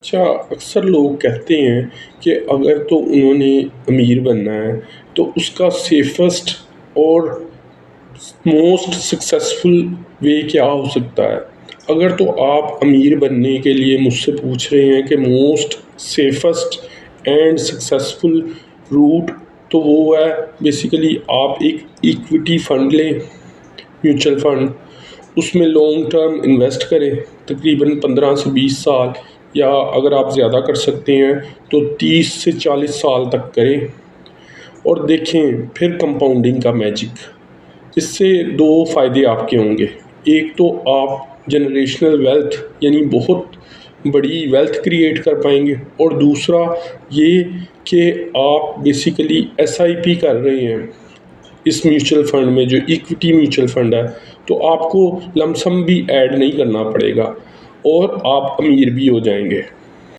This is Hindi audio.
अच्छा, अक्सर लोग कहते हैं कि अगर तो उन्होंने अमीर बनना है तो उसका सेफेस्ट और मोस्ट सक्सेसफुल वे क्या हो सकता है। अगर तो आप अमीर बनने के लिए मुझसे पूछ रहे हैं कि most safest and successful route, तो वो है बेसिकली आप एक इक्विटी फ़ंड लें, म्यूचुअल फ़ंड। उसमें लॉन्ग टर्म इन्वेस्ट करें, तकरीबन 15 से 20 साल, या अगर आप ज़्यादा कर सकते हैं तो 30 से 40 साल तक करें और देखें फिर कंपाउंडिंग का मैजिक। इससे दो फ़ायदे आपके होंगे। एक तो आप जनरेशनल वेल्थ यानी बहुत बड़ी वेल्थ क्रिएट कर पाएंगे, और दूसरा ये कि आप बेसिकली एसआईपी कर रहे हैं इस म्यूचुअल फ़ंड में, जो इक्विटी म्यूचुअल फ़ंड है, तो आपको लमसम भी ऐड नहीं करना पड़ेगा और आप अमीर भी हो जाएंगे।